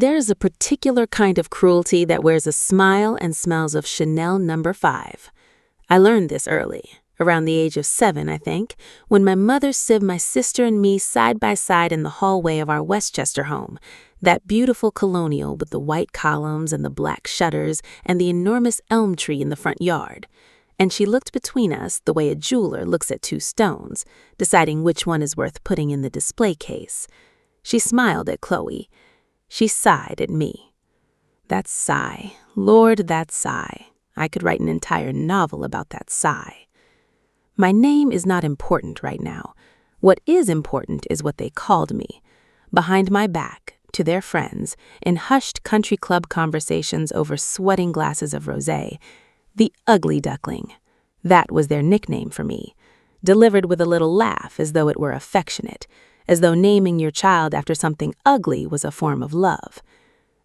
There's a particular kind of cruelty that wears a smile and smells of Chanel No. 5. I learned this early, around the age of 7, I think, when my mother sieved my sister and me side by side in the hallway of our Westchester home, that beautiful colonial with the white columns and the black shutters and the enormous elm tree in the front yard. And she looked between us the way a jeweler looks at 2 stones, deciding which one is worth putting in the display case. She smiled at Chloe. She sighed at me. That sigh, Lord, that sigh. I could write an entire novel about that sigh. My name is not important right now. What is important is what they called me. Behind my back, to their friends, in hushed country club conversations over sweating glasses of rosé, the ugly duckling. That was their nickname for me, delivered with a little laugh as though it were affectionate, as though naming your child after something ugly was a form of love.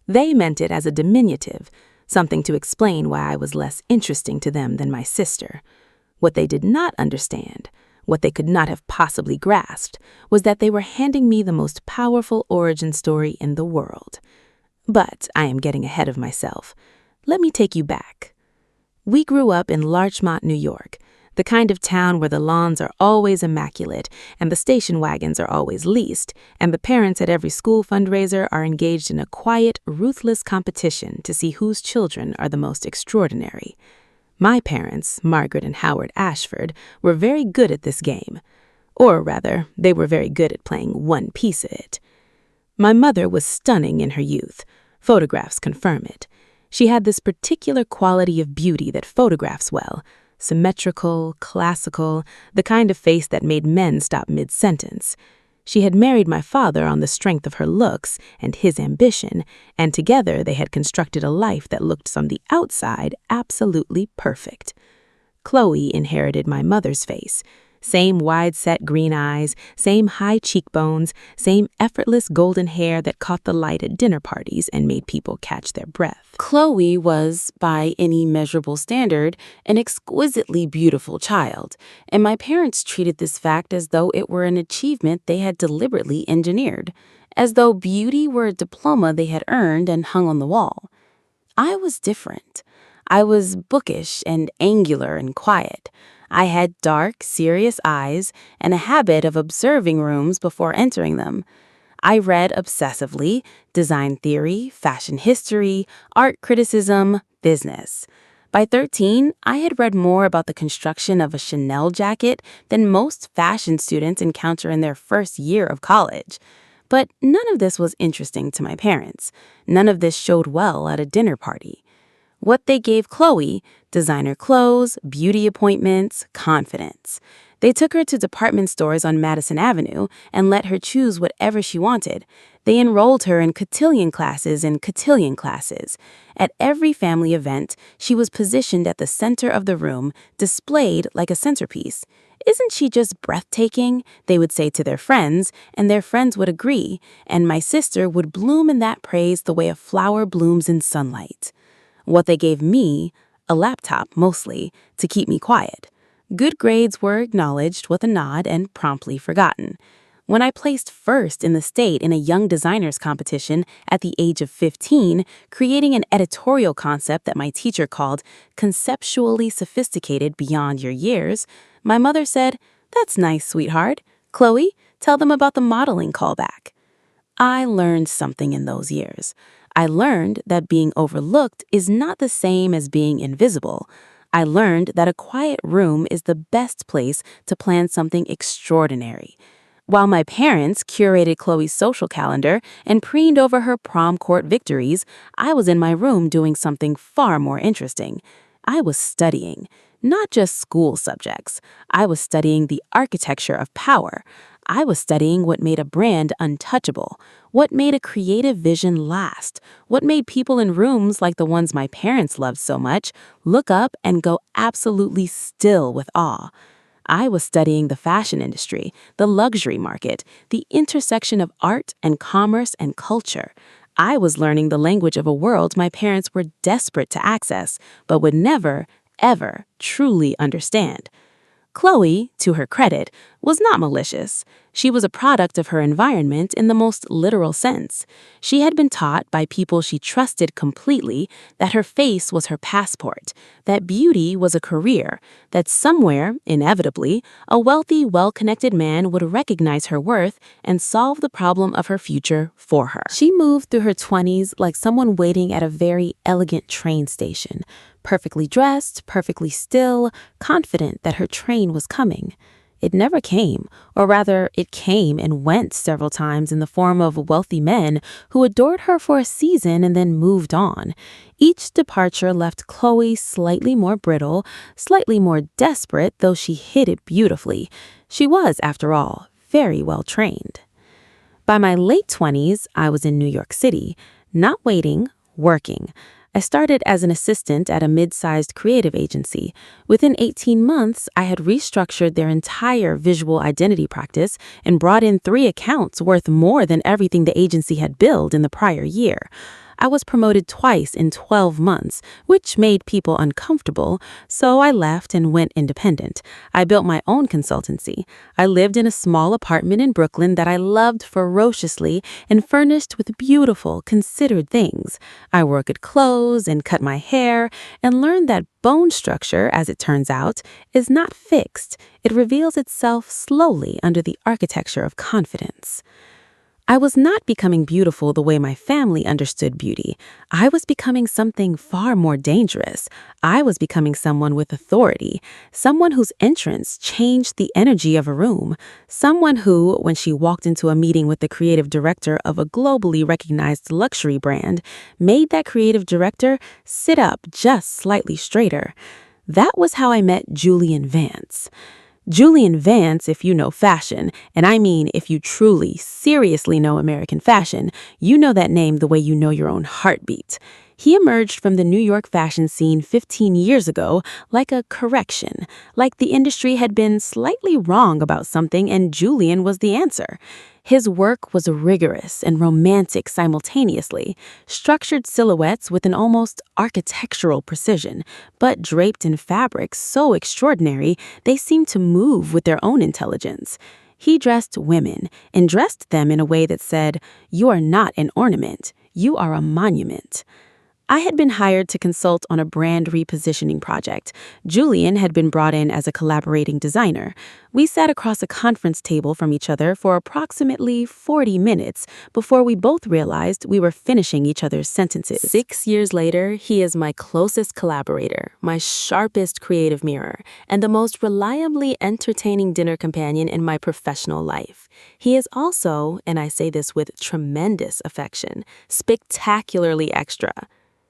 They meant it as a diminutive, something to explain why I was less interesting to them than my sister. What they did not understand, what they could not have possibly grasped, was that they were handing me the most powerful origin story in the world. But I am getting ahead of myself. Let me take you back. We grew up in Larchmont, New York, the kind of town where the lawns are always immaculate and the station wagons are always leased, and the parents at every school fundraiser are engaged in a quiet, ruthless competition to see whose children are the most extraordinary. My parents, Margaret and Howard Ashford, were very good at this game. Or rather, they were very good at playing one piece of it. My mother was stunning in her youth. Photographs confirm it. She had this particular quality of beauty that photographs well, symmetrical, classical, the kind of face that made men stop mid-sentence. She had married my father on the strength of her looks and his ambition, and together they had constructed a life that looked from the outside absolutely perfect. Chloe inherited my mother's face. Same wide-set green eyes, same high cheekbones, same effortless golden hair that caught the light at dinner parties and made people catch their breath. Chloe was, by any measurable standard, an exquisitely beautiful child, and my parents treated this fact as though it were an achievement they had deliberately engineered, as though beauty were a diploma they had earned and hung on the wall. I was different. I was bookish and angular and quiet. I had dark, serious eyes and a habit of observing rooms before entering them. I read obsessively, design theory, fashion history, art criticism, business. By 13, I had read more about the construction of a Chanel jacket than most fashion students encounter in their first year of college. But none of this was interesting to my parents. None of this showed well at a dinner party. What they gave Chloe, designer clothes, beauty appointments, confidence. They took her to department stores on Madison Avenue and let her choose whatever she wanted. They enrolled her in cotillion classes and cotillion classes. At every family event, she was positioned at the center of the room, displayed like a centerpiece. "Isn't she just breathtaking?" they would say to their friends, and their friends would agree, and my sister would bloom in that praise the way a flower blooms in sunlight. What they gave me, a laptop mostly, to keep me quiet. Good grades were acknowledged with a nod and promptly forgotten. When I placed first in the state in a young designers competition at the age of 15, creating an editorial concept that my teacher called conceptually sophisticated beyond your years, my mother said, "That's nice, sweetheart. Chloe, tell them about the modeling callback." I learned something in those years. I learned that being overlooked is not the same as being invisible. I learned that a quiet room is the best place to plan something extraordinary. While my parents curated Chloe's social calendar and preened over her prom court victories, I was in my room doing something far more interesting. I was studying, not just school subjects. I was studying the architecture of power. I was studying what made a brand untouchable, what made a creative vision last, what made people in rooms like the ones my parents loved so much look up and go absolutely still with awe. I was studying the fashion industry, the luxury market, the intersection of art and commerce and culture. I was learning the language of a world my parents were desperate to access, but would never, ever truly understand. Chloe, to her credit, was not malicious. She was a product of her environment in the most literal sense. She had been taught by people she trusted completely that her face was her passport, that beauty was a career, that somewhere, inevitably, a wealthy, well-connected man would recognize her worth and solve the problem of her future for her. She moved through her 20s like someone waiting at a very elegant train station, perfectly dressed, perfectly still, confident that her train was coming. It never came, or rather, it came and went several times in the form of wealthy men who adored her for a season and then moved on. Each departure left Chloe slightly more brittle, slightly more desperate, though she hid it beautifully. She was, after all, very well trained. By my late 20s, I was in New York City, not waiting, working. I started as an assistant at a mid-sized creative agency. Within 18 months, I had restructured their entire visual identity practice and brought in 3 accounts worth more than everything the agency had billed in the prior year. I was promoted twice in 12 months, which made people uncomfortable, so I left and went independent. I built my own consultancy. I lived in a small apartment in Brooklyn that I loved ferociously and furnished with beautiful, considered things. I wore good clothes and cut my hair and learned that bone structure, as it turns out, is not fixed. It reveals itself slowly under the architecture of confidence. I was not becoming beautiful the way my family understood beauty. I was becoming something far more dangerous. I was becoming someone with authority, someone whose entrance changed the energy of a room, someone who, when she walked into a meeting with the creative director of a globally recognized luxury brand, made that creative director sit up just slightly straighter. That was how I met Julian Vance. Julian Vance, if you know fashion, and I mean if you truly, seriously know American fashion, you know that name the way you know your own heartbeat. He emerged from the New York fashion scene 15 years ago like a correction, like the industry had been slightly wrong about something and Julian was the answer. His work was rigorous and romantic simultaneously, structured silhouettes with an almost architectural precision, but draped in fabrics so extraordinary they seemed to move with their own intelligence. He dressed women, and dressed them in a way that said, "You are not an ornament, you are a monument." I had been hired to consult on a brand repositioning project. Julian had been brought in as a collaborating designer. We sat across a conference table from each other for approximately 40 minutes before we both realized we were finishing each other's sentences. 6 years later, he is my closest collaborator, my sharpest creative mirror, and the most reliably entertaining dinner companion in my professional life. He is also, and I say this with tremendous affection, spectacularly extra.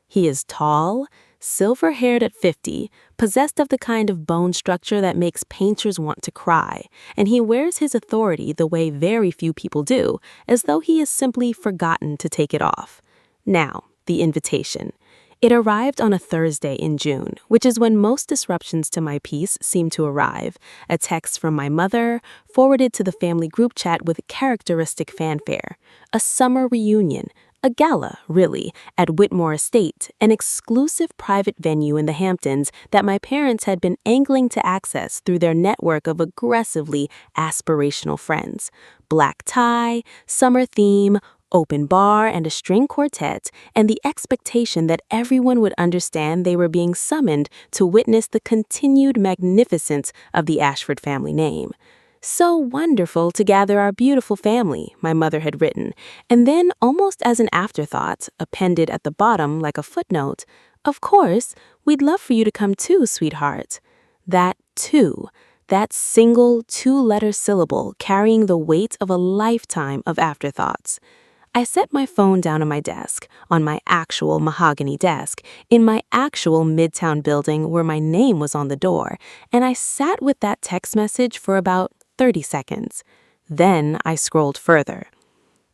He is tall, silver-haired at 50, possessed of the kind of bone structure that makes painters want to cry, and he wears his authority the way very few people do, as though he has simply forgotten to take it off. Now, the invitation. It arrived on a Thursday in June, which is when most disruptions to my piece seem to arrive. A text from my mother, forwarded to the family group chat with characteristic fanfare. A summer reunion. A gala, really, at Whitmore Estate, an exclusive private venue in the Hamptons that my parents had been angling to access through their network of aggressively aspirational friends. Black tie, summer theme, open bar and a string quartet, and the expectation that everyone would understand they were being summoned to witness the continued magnificence of the Ashford family name. "So wonderful to gather our beautiful family," my mother had written, and then, almost as an afterthought, appended at the bottom like a footnote, "Of course, we'd love for you to come too, sweetheart." That too, that single 2-letter syllable carrying the weight of a lifetime of afterthoughts. I set my phone down on my desk, on my actual mahogany desk, in my actual Midtown building where my name was on the door, and I sat with that text message for about 30 seconds. Then I scrolled further.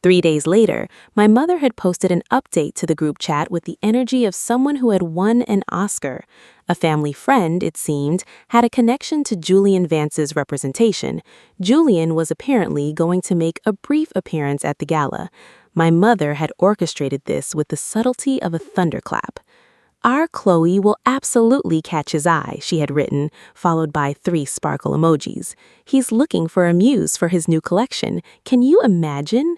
3 days later, my mother had posted an update to the group chat with the energy of someone who had won an Oscar. A family friend, it seemed, had a connection to Julian Vance's representation. Julian was apparently going to make a brief appearance at the gala. My mother had orchestrated this with the subtlety of a thunderclap. "Our Chloe will absolutely catch his eye," she had written, followed by 3 sparkle emojis. "He's looking for a muse for his new collection. Can you imagine?"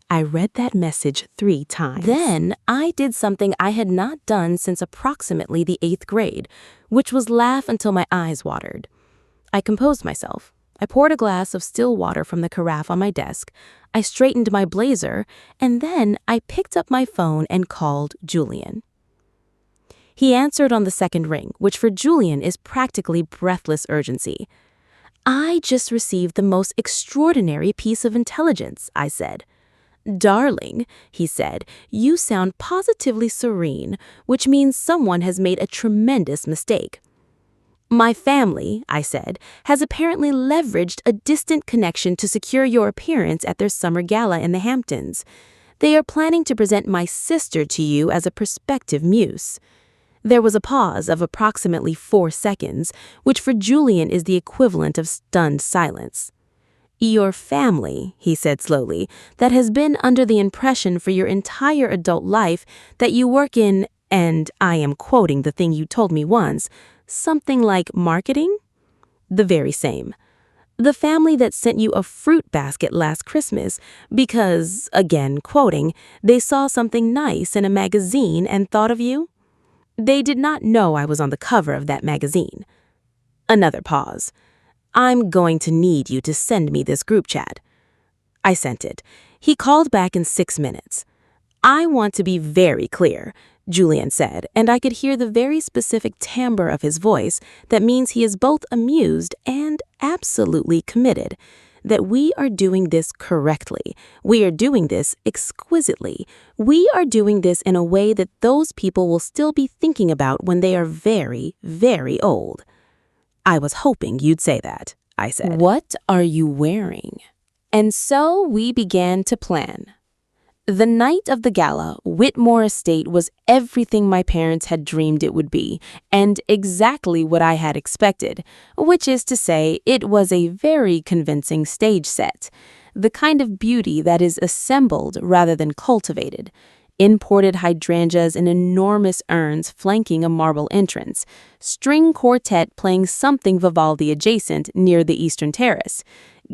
I read that message 3 times. Then I did something I had not done since approximately the 8th grade, which was laugh until my eyes watered. I composed myself. I poured a glass of still water from the carafe on my desk. I straightened my blazer, and then I picked up my phone and called Julian. He answered on the 2nd ring, which for Julian is practically breathless urgency. "I just received the most extraordinary piece of intelligence," I said. "Darling," he said, "you sound positively serene, which means someone has made a tremendous mistake." "My family," I said, "has apparently leveraged a distant connection to secure your appearance at their summer gala in the Hamptons. They are planning to present my sister to you as a prospective muse." There was a pause of approximately 4 seconds, which for Julian is the equivalent of stunned silence. "Your family," he said slowly, "that has been under the impression for your entire adult life that you work in, and I am quoting the thing you told me once, something like marketing?" "The very same. The family that sent you a fruit basket last Christmas because, again quoting, they saw something nice in a magazine and thought of you? They did not know I was on the cover of that magazine." Another pause. "I'm going to need you to send me this group chat." I sent it. He called back in 6 minutes. "I want to be very clear," Julian said, and I could hear the very specific timbre of his voice that means he is both amused and absolutely committed, "that we are doing this correctly. We are doing this exquisitely. We are doing this in a way that those people will still be thinking about when they are very, very old." "I was hoping you'd say that," I said. "What are you wearing?" And so we began to plan. The night of the gala, Whitmore Estate was everything my parents had dreamed it would be, and exactly what I had expected, which is to say, it was a very convincing stage set, the kind of beauty that is assembled rather than cultivated. Imported hydrangeas in enormous urns flanking a marble entrance, string quartet playing something Vivaldi adjacent near the eastern terrace,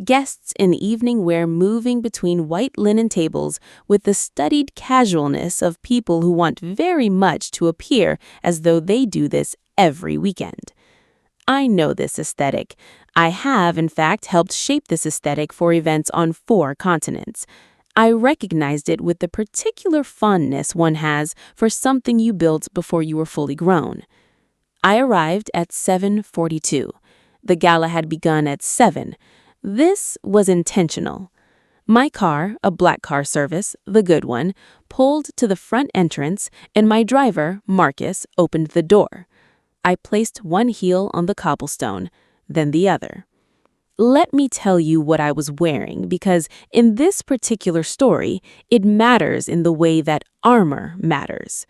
guests in evening wear moving between white linen tables with the studied casualness of people who want very much to appear as though they do this every weekend. I know this aesthetic. I have, in fact, helped shape this aesthetic for events on 4 continents. I recognized it with the particular fondness one has for something you built before you were fully grown. I arrived at 7:42. The gala had begun at 7. This was intentional. My car, a black car service, the good one, pulled to the front entrance, and my driver, Marcus, opened the door. I placed one heel on the cobblestone, then the other. Let me tell you what I was wearing, because in this particular story, it matters in the way that armor matters.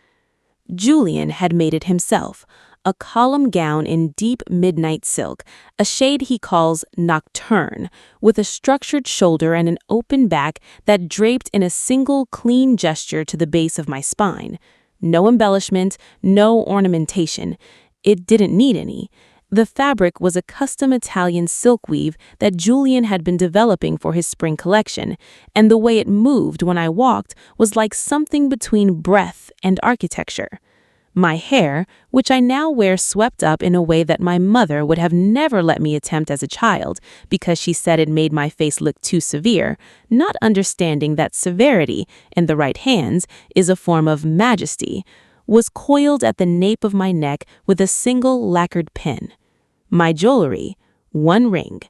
Julian had made it himself, a column gown in deep midnight silk, a shade he calls nocturne, with a structured shoulder and an open back that draped in a single clean gesture to the base of my spine. No embellishment, no ornamentation. It didn't need any. The fabric was a custom Italian silk weave that Julian had been developing for his spring collection, and the way it moved when I walked was like something between breath and architecture. My hair, which I now wear swept up in a way that my mother would have never let me attempt as a child because she said it made my face look too severe, not understanding that severity, in the right hands, is a form of majesty, was coiled at the nape of my neck with a single lacquered pin. My jewelry, 1 ring,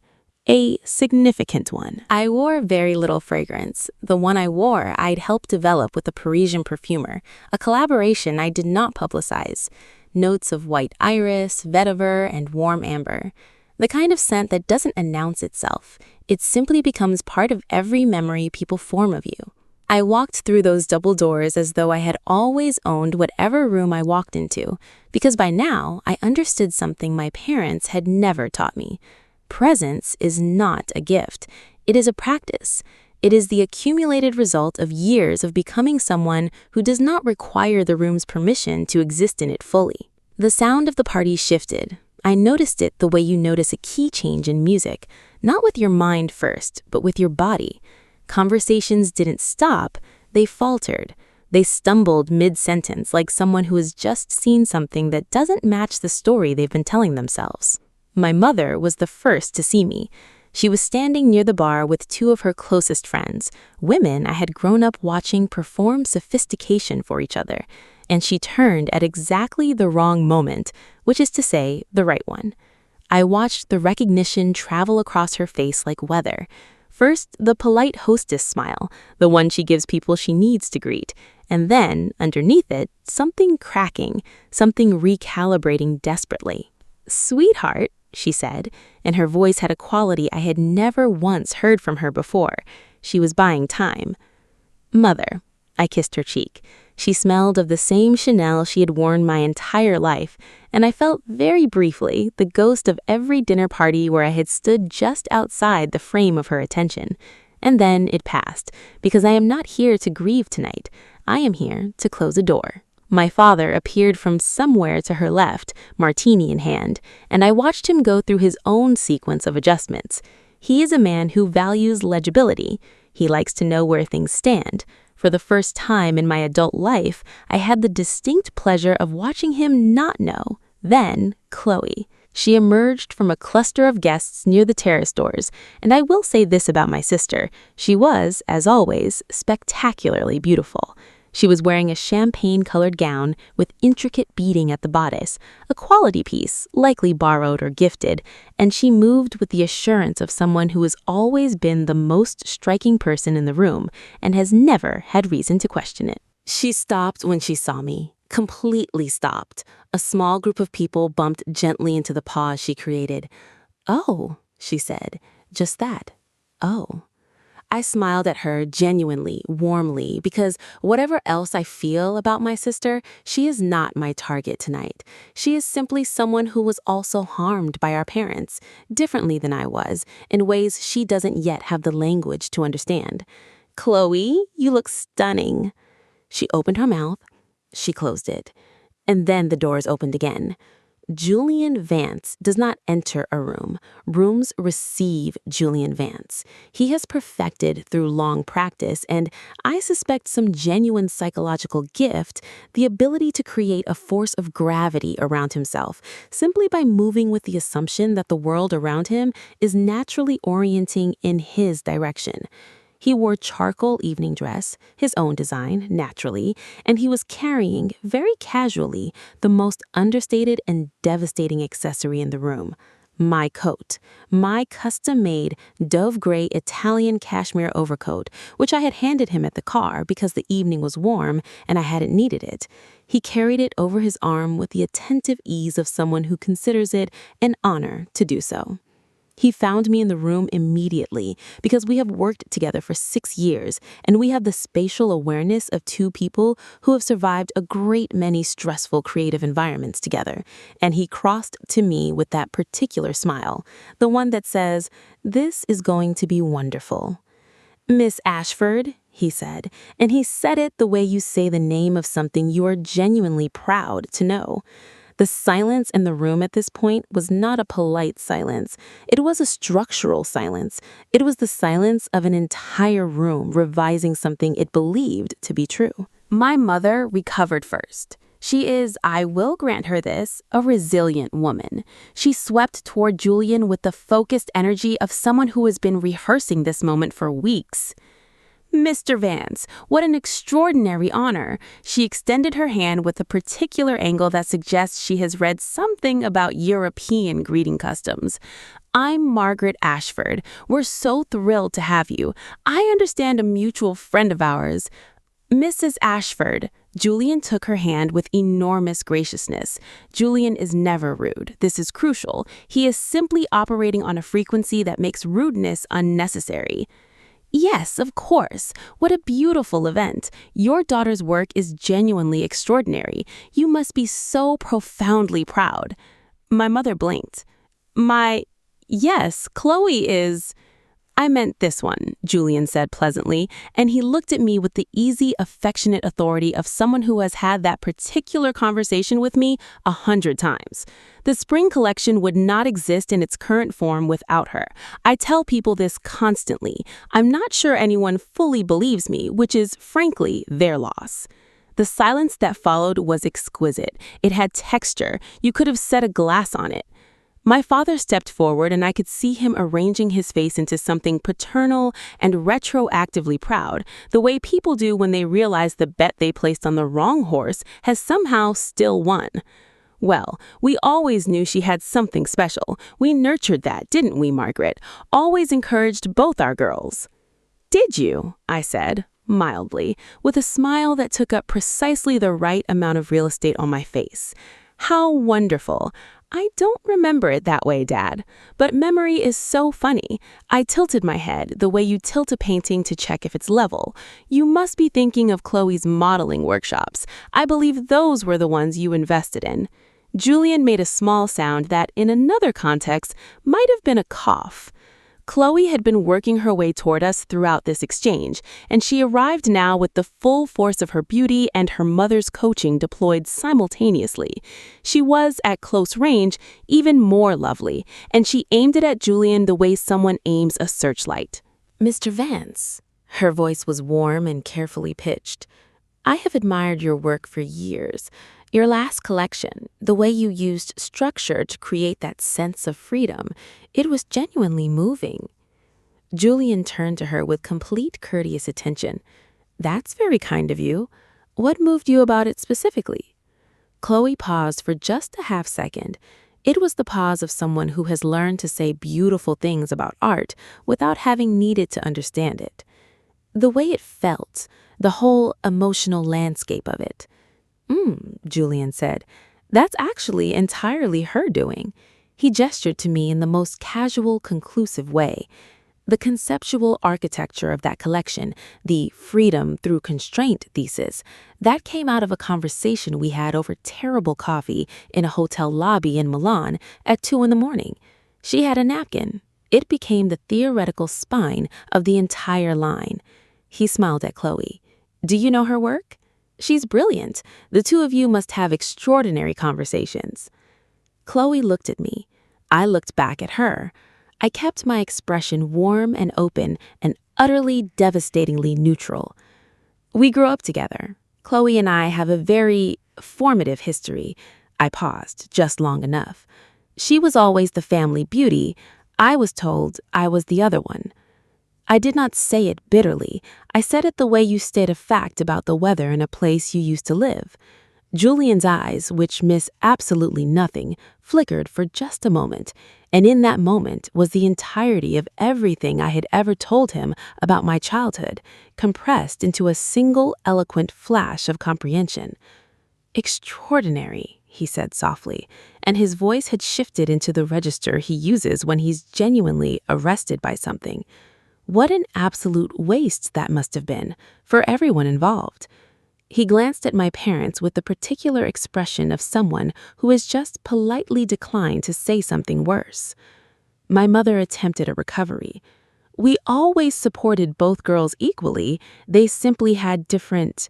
a significant one. I wore very little fragrance. The one I wore I'd helped develop with a Parisian perfumer, a collaboration I did not publicize. Notes of white iris, vetiver, and warm amber. The kind of scent that doesn't announce itself. It simply becomes part of every memory people form of you. I walked through those double doors as though I had always owned whatever room I walked into, because by now I understood something my parents had never taught me. Presence is not a gift. It is a practice. It is the accumulated result of years of becoming someone who does not require the room's permission to exist in it fully. The sound of the party shifted. I noticed it the way you notice a key change in music, not with your mind first, but with your body. Conversations didn't stop, they faltered. They stumbled mid-sentence like someone who has just seen something that doesn't match the story they've been telling themselves. My mother was the first to see me. She was standing near the bar with two of her closest friends, women I had grown up watching perform sophistication for each other, and she turned at exactly the wrong moment, which is to say, the right one. I watched the recognition travel across her face like weather. First, the polite hostess smile, the one she gives people she needs to greet, and then, underneath it, something cracking, something recalibrating desperately. "Sweetheart," she said, and her voice had a quality I had never once heard from her before. She was buying time. "Mother." I kissed her cheek. She smelled of the same Chanel she had worn my entire life, and I felt very briefly the ghost of every dinner party where I had stood just outside the frame of her attention. And then it passed, because I am not here to grieve tonight. I am here to close a door. My father appeared from somewhere to her left, martini in hand, and I watched him go through his own sequence of adjustments. He is a man who values legibility. He likes to know where things stand. For the first time in my adult life, I had the distinct pleasure of watching him not know. Then, Chloe. She emerged from a cluster of guests near the terrace doors, and I will say this about my sister. She was, as always, spectacularly beautiful. She was wearing a champagne-colored gown with intricate beading at the bodice, a quality piece, likely borrowed or gifted, and she moved with the assurance of someone who has always been the most striking person in the room and has never had reason to question it. She stopped when she saw me, completely stopped. A small group of people bumped gently into the pause she created. "Oh," she said, just that. "Oh." I smiled at her genuinely, warmly, because whatever else I feel about my sister, she is not my target tonight. She is simply someone who was also harmed by our parents, differently than I was, in ways she doesn't yet have the language to understand. "Chloe, you look stunning." She opened her mouth. She closed it. And then the doors opened again. Julian Vance does not enter a room. Rooms receive Julian Vance. He has perfected through long practice, and I suspect some genuine psychological gift, the ability to create a force of gravity around himself, simply by moving with the assumption that the world around him is naturally orienting in his direction. He wore charcoal evening dress, his own design, naturally, and he was carrying, very casually, the most understated and devastating accessory in the room. My coat. My custom-made, dove-gray Italian cashmere overcoat, which I had handed him at the car because the evening was warm and I hadn't needed it. He carried it over his arm with the attentive ease of someone who considers it an honor to do so. He found me in the room immediately because we have worked together for 6 years and we have the spatial awareness of two people who have survived a great many stressful creative environments together. And he crossed to me with that particular smile, the one that says, "This is going to be wonderful." "Miss Ashford," he said, and he said it the way you say the name of something you are genuinely proud to know. The silence in the room at this point was not a polite silence. It was a structural silence. It was the silence of an entire room revising something it believed to be true. My mother recovered first. She is, I will grant her this, a resilient woman. She swept toward Julian with the focused energy of someone who has been rehearsing this moment for weeks. "Mr. Vance, what an extraordinary honor." She extended her hand with a particular angle that suggests she has read something about European greeting customs. "I'm Margaret Ashford. We're so thrilled to have you. I understand a mutual friend of ours." "Mrs. Ashford." Julian took her hand with enormous graciousness. Julian is never rude. This is crucial. He is simply operating on a frequency that makes rudeness unnecessary. "Yes, of course. What a beautiful event. Your daughter's work is genuinely extraordinary. You must be so profoundly proud." My mother blinked. Yes, Chloe is..." I meant this one, Julian said pleasantly, and he looked at me with the easy, affectionate authority of someone who has had that particular conversation with me 100 times. The spring collection would not exist in its current form without her. I tell people this constantly. I'm not sure anyone fully believes me, which is, frankly, their loss. The silence that followed was exquisite. It had texture. You could have set a glass on it. My father stepped forward and I could see him arranging his face into something paternal and retroactively proud, the way people do when they realize the bet they placed on the wrong horse has somehow still won. Well, we always knew she had something special. We nurtured that, didn't we, Margaret? Always encouraged both our girls. Did you? I said, mildly, with a smile that took up precisely the right amount of real estate on my face. How wonderful. I don't remember it that way, Dad. But memory is so funny. I tilted my head the way you tilt a painting to check if it's level. You must be thinking of Chloe's modeling workshops. I believe those were the ones you invested in. Julian made a small sound that, in another context, might have been a cough. Chloe had been working her way toward us throughout this exchange, and she arrived now with the full force of her beauty and her mother's coaching deployed simultaneously. She was, at close range, even more lovely, and she aimed it at Julian the way someone aims a searchlight. "Mr. Vance," her voice was warm and carefully pitched, "I have admired your work for years. Your last collection, the way you used structure to create that sense of freedom, it was genuinely moving." Julian turned to her with complete courteous attention. "That's very kind of you. What moved you about it specifically?" Chloe paused for just a half second. It was the pause of someone who has learned to say beautiful things about art without having needed to understand it. The way it felt, the whole emotional landscape of it. Julian said. "That's actually entirely her doing." He gestured to me in the most casual, conclusive way. The conceptual architecture of that collection, the freedom through constraint thesis, that came out of a conversation we had over terrible coffee in a hotel lobby in Milan at 2 a.m. She had a napkin. It became the theoretical spine of the entire line. He smiled at Chloe. "Do you know her work?" "She's brilliant. The two of you must have extraordinary conversations." Chloe looked at me. I looked back at her. I kept my expression warm and open and utterly devastatingly neutral. "We grew up together. Chloe and I have a very formative history." I paused, just long enough. "She was always the family beauty. I was told I was the other one." I did not say it bitterly. I said it the way you state a fact about the weather in a place you used to live. Julian's eyes, which miss absolutely nothing, flickered for just a moment, and in that moment was the entirety of everything I had ever told him about my childhood, compressed into a single eloquent flash of comprehension. "Extraordinary," he said softly, and his voice had shifted into the register he uses when he's genuinely arrested by something. What an absolute waste that must have been, for everyone involved. He glanced at my parents with the particular expression of someone who has just politely declined to say something worse. My mother attempted a recovery. "We always supported both girls equally. They simply had different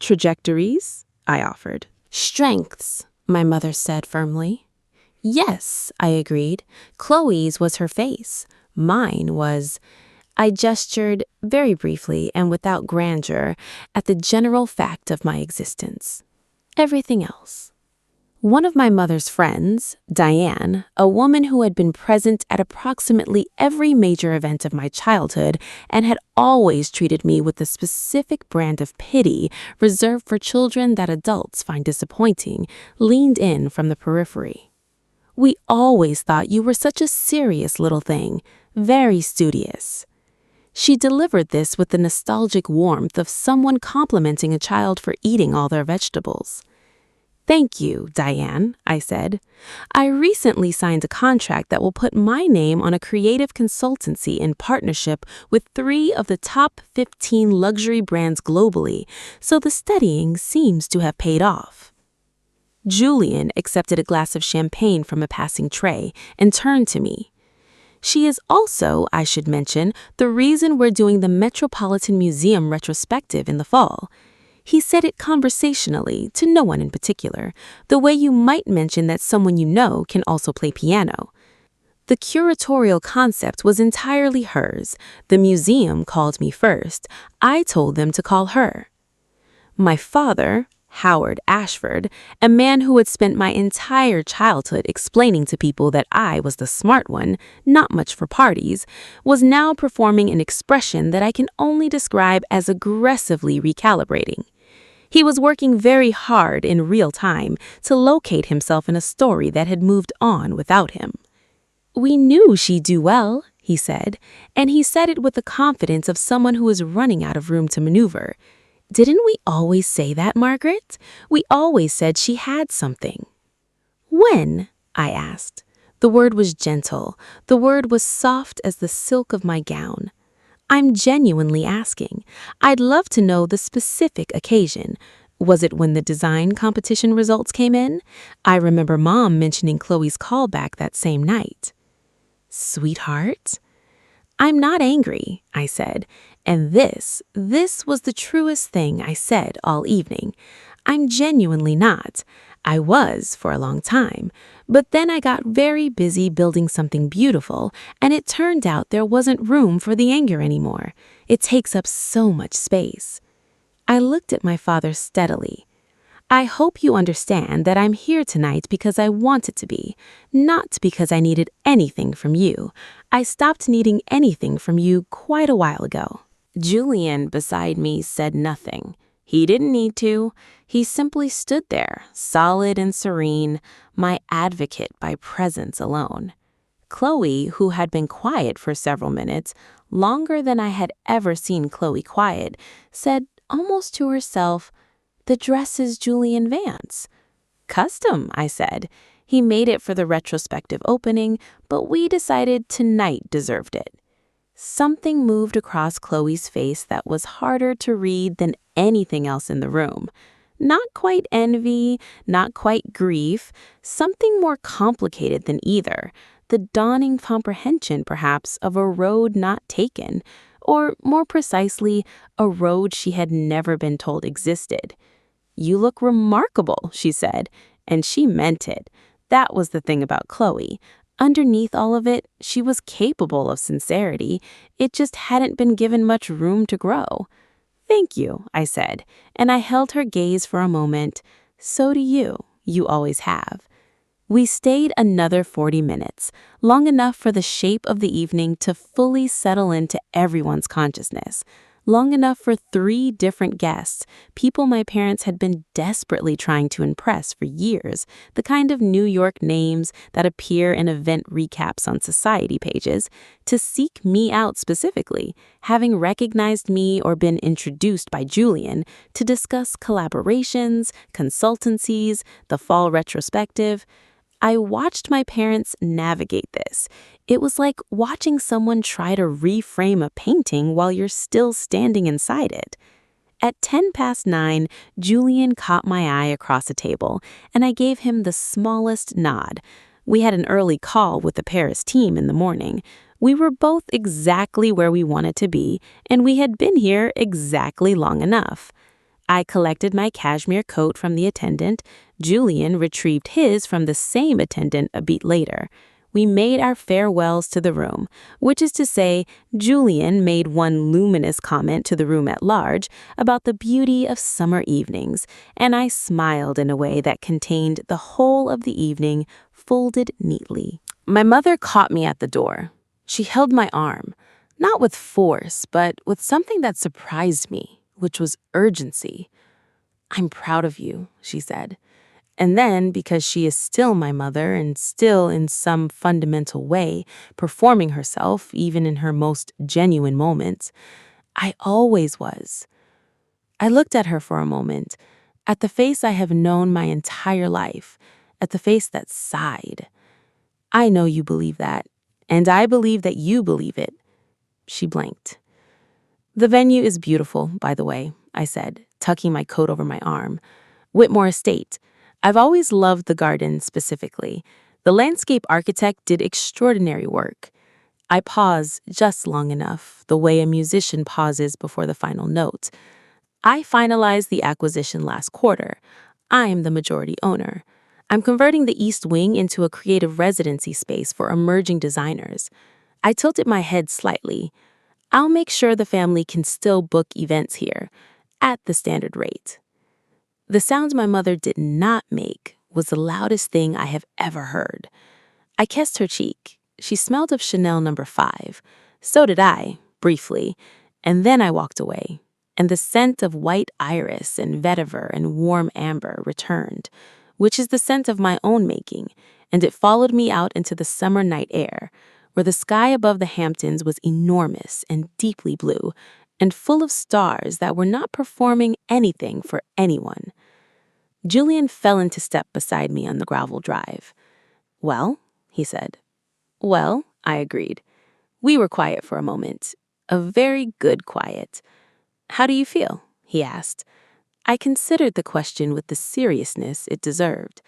trajectories," I offered. "Strengths," my mother said firmly. "Yes," I agreed. "Chloe's was her face. Mine was—" I gestured, very briefly and without grandeur, at the general fact of my existence. Everything else. One of my mother's friends, Diane, a woman who had been present at approximately every major event of my childhood and had always treated me with a specific brand of pity reserved for children that adults find disappointing, leaned in from the periphery. "We always thought you were such a serious little thing, very studious." She delivered this with the nostalgic warmth of someone complimenting a child for eating all their vegetables. "Thank you, Diane," I said. "I recently signed a contract that will put my name on a creative consultancy in partnership with 3 of the top 15 luxury brands globally, so the studying seems to have paid off." Julian accepted a glass of champagne from a passing tray and turned to me. She is also, I should mention, the reason we're doing the Metropolitan Museum retrospective in the fall. He said it conversationally, to no one in particular, the way you might mention that someone you know can also play piano. The curatorial concept was entirely hers. The museum called me first. I told them to call her. My father, Howard Ashford, a man who had spent my entire childhood explaining to people that I was the smart one, not much for parties, was now performing an expression that I can only describe as aggressively recalibrating. He was working very hard in real time to locate himself in a story that had moved on without him. "We knew she'd do well," he said, and he said it with the confidence of someone who is running out of room to maneuver. "Didn't we always say that, Margaret? We always said she had something." "When?" I asked. The word was gentle. The word was soft as the silk of my gown. "I'm genuinely asking. I'd love to know the specific occasion. Was it when the design competition results came in? I remember Mom mentioning Chloe's callback that same night." "Sweetheart?" "I'm not angry," I said, and this was the truest thing I said all evening. I'm genuinely not. I was for a long time, but then I got very busy building something beautiful, and it turned out there wasn't room for the anger anymore. It takes up so much space. I looked at my father steadily. "I hope you understand that I'm here tonight because I wanted to be, not because I needed anything from you. I stopped needing anything from you quite a while ago." Julian beside me said nothing. He didn't need to. He simply stood there, solid and serene, my advocate by presence alone. Chloe, who had been quiet for several minutes, longer than I had ever seen Chloe quiet, said almost to herself, "The dress is Julian Vance." "Custom," I said. "He made it for the retrospective opening, but we decided tonight deserved it." Something moved across Chloe's face that was harder to read than anything else in the room. Not quite envy, not quite grief, something more complicated than either. The dawning comprehension, perhaps, of a road not taken, or more precisely, a road she had never been told existed. "You look remarkable," she said, and she meant it. That was the thing about Chloe. Underneath all of it, she was capable of sincerity. It just hadn't been given much room to grow. "Thank you," I said, and I held her gaze for a moment. "So do you. You always have." We stayed another 40 minutes, long enough for the shape of the evening to fully settle into everyone's consciousness. Long enough for 3 different guests, people my parents had been desperately trying to impress for years, the kind of New York names that appear in event recaps on society pages, to seek me out specifically, having recognized me or been introduced by Julian, to discuss collaborations, consultancies, the fall retrospective. I watched my parents navigate this. It was like watching someone try to reframe a painting while you're still standing inside it. At 9:10, Julian caught my eye across a table, and I gave him the smallest nod. We had an early call with the Paris team in the morning. We were both exactly where we wanted to be, and we had been here exactly long enough. I collected my cashmere coat from the attendant. Julian retrieved his from the same attendant a beat later. We made our farewells to the room, which is to say, Julian made one luminous comment to the room at large about the beauty of summer evenings, and I smiled in a way that contained the whole of the evening folded neatly. My mother caught me at the door. She held my arm, not with force, but with something that surprised me, which was urgency. "I'm proud of you," she said. And then, because she is still my mother and still in some fundamental way performing herself even in her most genuine moments, I always was. I looked at her for a moment, at the face I have known my entire life, at the face that sighed. "I know you believe that, and I believe that you believe it." She blinked. "The venue is beautiful, by the way," I said, tucking my coat over my arm. "Whitmore Estate. I've always loved the garden specifically. The landscape architect did extraordinary work. I pause just long enough, the way a musician pauses before the final note. I finalized the acquisition last quarter. I am the majority owner. I'm converting the East Wing into a creative residency space for emerging designers. I tilted my head slightly. I'll make sure the family can still book events here, at the standard rate. The sounds my mother did not make was the loudest thing I have ever heard. I kissed her cheek. She smelled of Chanel number 5. So did I, briefly, and then I walked away. And the scent of white iris and vetiver and warm amber returned, which is the scent of my own making, and it followed me out into the summer night air, where the sky above the Hamptons was enormous and deeply blue, and full of stars that were not performing anything for anyone. Julian fell into step beside me on the gravel drive. "Well," he said. "Well," I agreed. We were quiet for a moment, a very good quiet. "How do you feel?" he asked. I considered the question with the seriousness it deserved.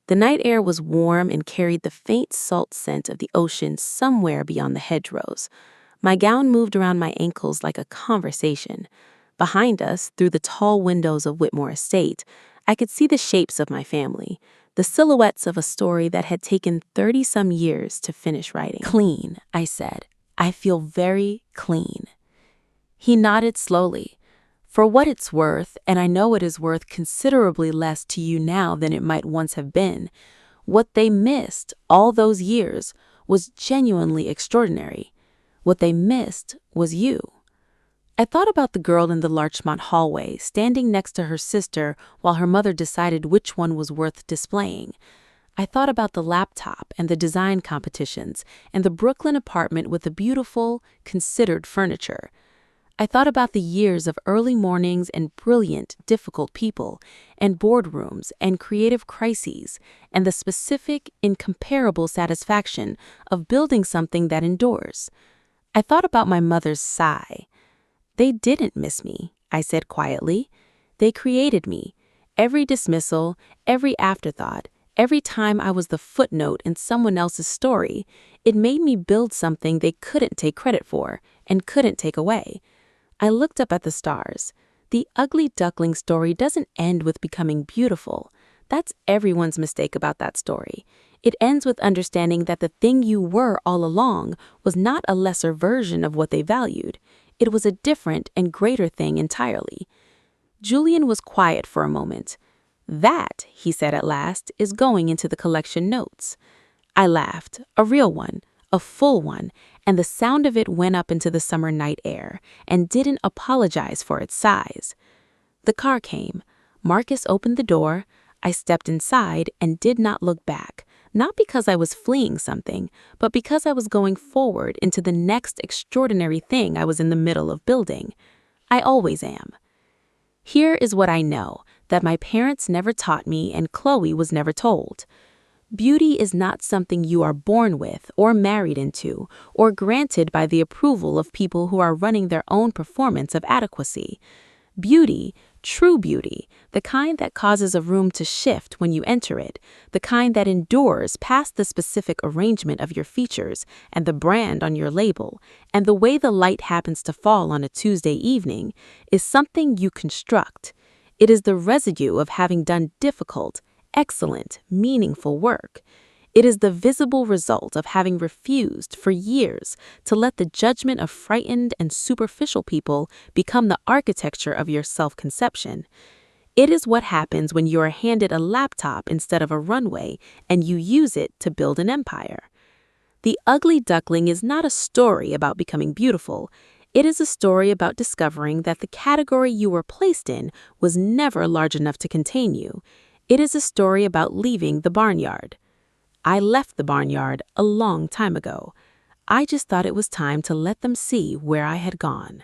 The night air was warm and carried the faint salt scent of the ocean somewhere beyond the hedgerows. My gown moved around my ankles like a conversation. Behind us, through the tall windows of Whitmore Estate, I could see the shapes of my family, the silhouettes of a story that had taken 30-some years to finish writing. "Clean," I said. "I feel very clean." He nodded slowly. "For what it's worth, and I know it is worth considerably less to you now than it might once have been, what they missed all those years was genuinely extraordinary. What they missed was you." I thought about the girl in the Larchmont hallway, standing next to her sister while her mother decided which one was worth displaying. I thought about the laptop and the design competitions and the Brooklyn apartment with the beautiful, considered furniture. I thought about the years of early mornings and brilliant, difficult people, and boardrooms and creative crises, and the specific, incomparable satisfaction of building something that endures. I thought about my mother's sigh. "They didn't miss me," I said quietly. "They created me. Every dismissal, every afterthought, every time I was the footnote in someone else's story, it made me build something they couldn't take credit for and couldn't take away." I looked up at the stars. The ugly duckling story doesn't end with becoming beautiful. That's everyone's mistake about that story. It ends with understanding that the thing you were all along was not a lesser version of what they valued. It was a different and greater thing entirely. Julian was quiet for a moment. "That," he said at last, "is going into the collection notes." I laughed, a real one, a full one, and the sound of it went up into the summer night air and didn't apologize for its size. The car came. Marcus opened the door. I stepped inside and did not look back, not because I was fleeing something, but because I was going forward into the next extraordinary thing I was in the middle of building. I always am. Here is what I know, that my parents never taught me and Chloe was never told. Beauty is not something you are born with or married into or granted by the approval of people who are running their own performance of adequacy. Beauty, true beauty, the kind that causes a room to shift when you enter it, the kind that endures past the specific arrangement of your features and the brand on your label, and the way the light happens to fall on a Tuesday evening, is something you construct. It is the residue of having done difficult, excellent, meaningful work. It is the visible result of having refused for years to let the judgment of frightened and superficial people become the architecture of your self-conception. It is what happens when you are handed a laptop instead of a runway and you use it to build an empire. The Ugly Duckling is not a story about becoming beautiful. It is a story about discovering that the category you were placed in was never large enough to contain you. It is a story about leaving the barnyard. I left the barnyard a long time ago. I just thought it was time to let them see where I had gone.